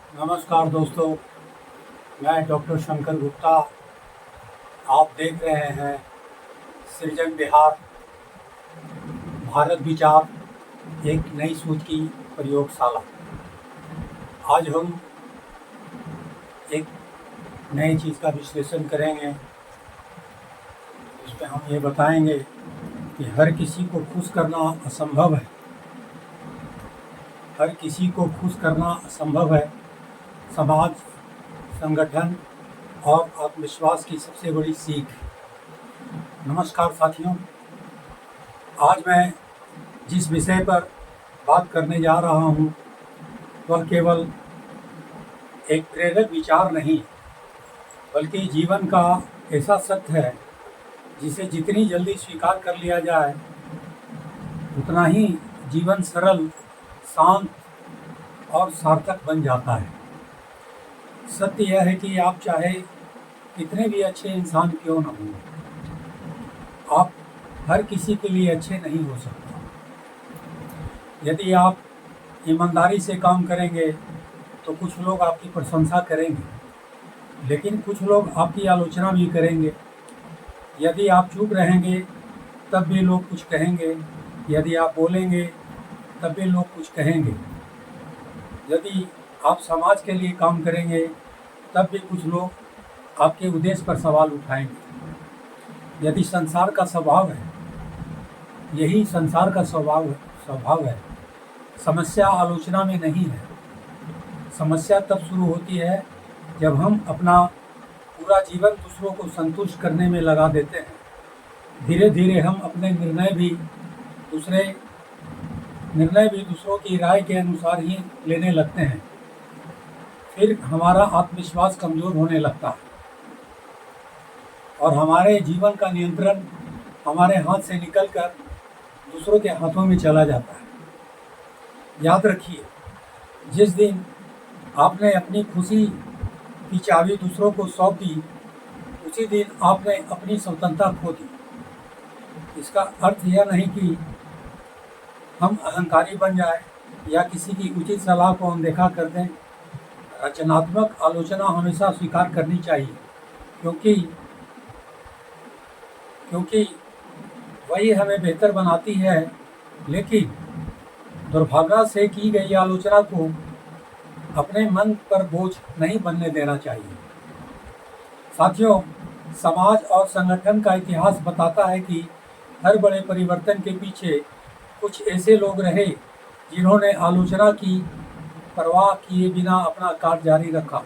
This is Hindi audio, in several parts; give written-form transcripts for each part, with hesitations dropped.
नमस्कार दोस्तों, मैं डॉक्टर शंकर गुप्ता। आप देख रहे हैं सृजन बिहार, भारत विचार, एक नई सोच की प्रयोगशाला। आज हम एक नई चीज़ का विश्लेषण करेंगे। इसमें हम ये बताएंगे कि हर किसी को खुश करना असंभव है। हर किसी को खुश करना असंभव है। समाज, संगठन और आत्मविश्वास की सबसे बड़ी सीख। नमस्कार साथियों, आज मैं जिस विषय पर बात करने जा रहा हूँ वह केवल एक प्रेरक विचार नहीं, बल्कि जीवन का ऐसा सत्य है जिसे जितनी जल्दी स्वीकार कर लिया जाए उतना ही जीवन सरल, शांत और सार्थक बन जाता है। सत्य यह है कि आप चाहे कितने भी अच्छे इंसान क्यों न हों, आप हर किसी के लिए अच्छे नहीं हो सकते। यदि आप ईमानदारी से काम करेंगे तो कुछ लोग आपकी प्रशंसा करेंगे, लेकिन कुछ लोग आपकी आलोचना भी करेंगे। यदि आप चुप रहेंगे तब भी लोग कुछ कहेंगे, यदि आप बोलेंगे तब भी लोग कुछ कहेंगे। यदि आप समाज के लिए काम करेंगे तब भी कुछ लोग आपके उद्देश्य पर सवाल उठाएंगे। यदि संसार का स्वभाव है, यही संसार का स्वभाव है। समस्या आलोचना में नहीं है। समस्या तब शुरू होती है जब हम अपना पूरा जीवन दूसरों को संतुष्ट करने में लगा देते हैं। धीरे धीरे हम अपने निर्णय भी दूसरों की राय के अनुसार ही लेने लगते हैं। फिर हमारा आत्मविश्वास कमज़ोर होने लगता है और हमारे जीवन का नियंत्रण हमारे हाथ से निकलकर दूसरों के हाथों में चला जाता है। याद रखिए, जिस दिन आपने अपनी खुशी की चाबी दूसरों को सौंप दी, उसी दिन आपने अपनी स्वतंत्रता खो दी। इसका अर्थ यह नहीं कि हम अहंकारी बन जाए या किसी की उचित सलाह को अनदेखा कर दें। रचनात्मक आलोचना हमेशा स्वीकार करनी चाहिए, क्योंकि वही हमें बेहतर बनाती है। लेकिन दुर्भावना से की गई आलोचना को अपने मन पर बोझ नहीं बनने देना चाहिए। साथियों, समाज और संगठन का इतिहास बताता है कि हर बड़े परिवर्तन के पीछे कुछ ऐसे लोग रहे जिन्होंने आलोचना की परवाह किए बिना अपना कार्य जारी रखा।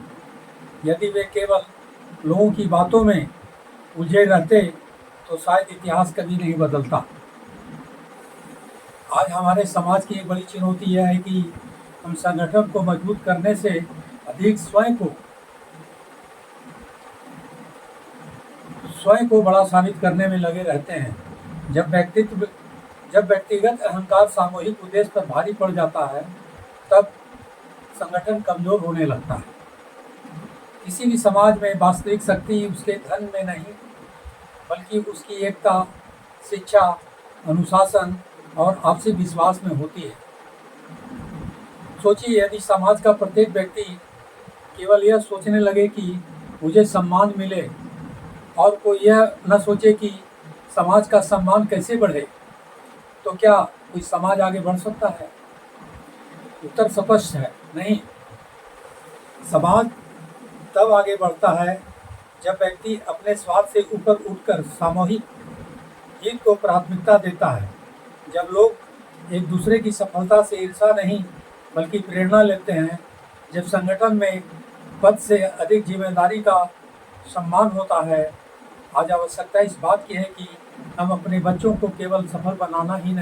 यदि वे केवल लोगों की बातों में उलझे रहते तो शायद इतिहास कभी नहीं बदलता। आज हमारे समाज की एक बड़ी चुनौती यह है कि हम संगठन को मजबूत करने से अधिक स्वयं को बड़ा साबित करने में लगे रहते हैं। जब व्यक्तिगत अहंकार सामूहिक उद्देश्य पर भारी पड़ जाता है, तब संगठन कमजोर होने लगता है। किसी भी समाज में वास्तविक शक्ति उसके धन में नहीं, बल्कि उसकी एकता, शिक्षा, अनुशासन और आपसी विश्वास में होती है। सोचिए, यदि समाज का प्रत्येक व्यक्ति केवल यह सोचने लगे कि मुझे सम्मान मिले और कोई यह न सोचे कि समाज का सम्मान कैसे बढ़े, तो क्या कोई समाज आगे बढ़ सकता है? उत्तर स्पष्ट है, नहीं। समाज तब आगे बढ़ता है जब व्यक्ति अपने स्वार्थ से ऊपर उठकर सामूहिक हित को प्राथमिकता देता है। जब लोग एक दूसरे की सफलता से ईर्ष्या नहीं बल्कि प्रेरणा लेते हैं। जब संगठन में पद से अधिक जिम्मेदारी का सम्मान होता है। आज आवश्यकता इस बात की है कि हम अपने बच्चों को केवल सफल बनाना ही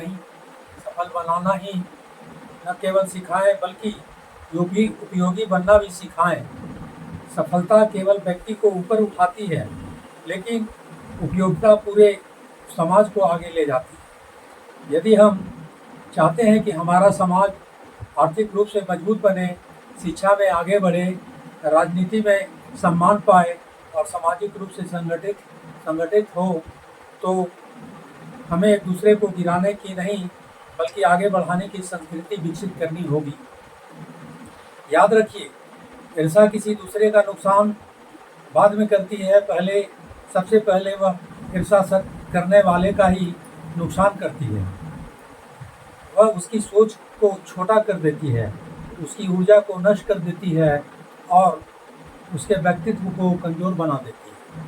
न केवल सिखाएं, बल्कि उपयोगी बनना भी सिखाएं। सफलता केवल व्यक्ति को ऊपर उठाती है, लेकिन उपयोगिता पूरे समाज को आगे ले जाती है। यदि हम चाहते हैं कि हमारा समाज आर्थिक रूप से मजबूत बने, शिक्षा में आगे बढ़े, राजनीति में सम्मान पाए और सामाजिक रूप से संगठित हो, तो हमें एक दूसरे को गिराने की नहीं बल्कि आगे बढ़ाने की संस्कृति विकसित करनी होगी। याद रखिए, ईर्ष्या किसी दूसरे का नुकसान बाद में करती है, सबसे पहले वह ईर्ष्या करने वाले का ही नुकसान करती है। वह उसकी सोच को छोटा कर देती है, उसकी ऊर्जा को नष्ट कर देती है और उसके व्यक्तित्व को कमज़ोर बना देती है।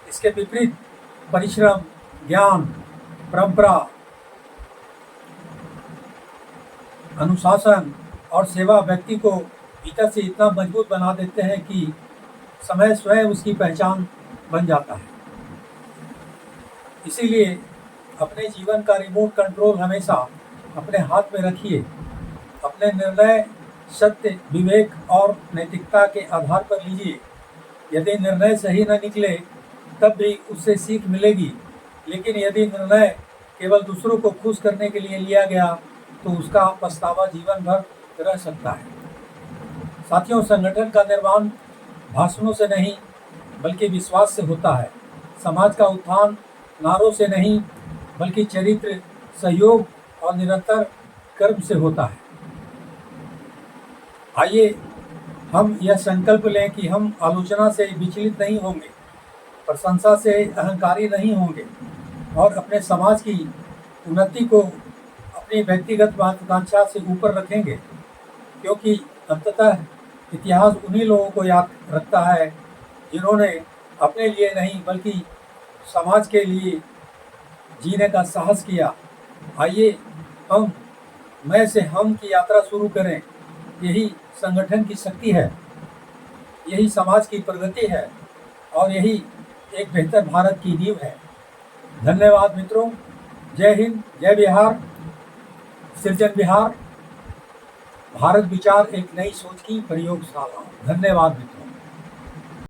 इसके विपरीत परिश्रम, ज्ञान, परंपरा, अनुशासन और सेवा व्यक्ति को भीतर से इतना मजबूत बना देते हैं कि समय स्वयं उसकी पहचान बन जाता है। इसीलिए अपने जीवन का रिमोट कंट्रोल हमेशा अपने हाथ में रखिए। अपने निर्णय सत्य, विवेक और नैतिकता के आधार पर लीजिए। यदि निर्णय सही न निकले तब भी उससे सीख मिलेगी, लेकिन यदि निर्णय केवल दूसरों को खुश करने के लिए लिया गया तो उसका पछतावा जीवन भर रह सकता है। साथियों, संगठन का निर्माण भाषणों से नहीं बल्कि विश्वास से होता है। समाज का उत्थान नारों से नहीं बल्कि चरित्र, सहयोग और निरंतर कर्म से होता है। आइए हम यह संकल्प लें कि हम आलोचना से विचलित नहीं होंगे, प्रशंसा से अहंकारी नहीं होंगे और अपने समाज की उन्नति को अपनी व्यक्तिगत महत्वाकांक्षा से ऊपर रखेंगे, क्योंकि अंततः इतिहास उन्हीं लोगों को याद रखता है जिन्होंने अपने लिए नहीं बल्कि समाज के लिए जीने का साहस किया। आइए हम मैं से हम की यात्रा शुरू करें। यही संगठन की शक्ति है, यही समाज की प्रगति है और यही एक बेहतर भारत की नींव है। धन्यवाद मित्रों। जय हिंद, जय बिहार, सृजन बिहार। भारत विचार एक नई सोच की प्रयोगशाला। धन्यवाद मित्रों।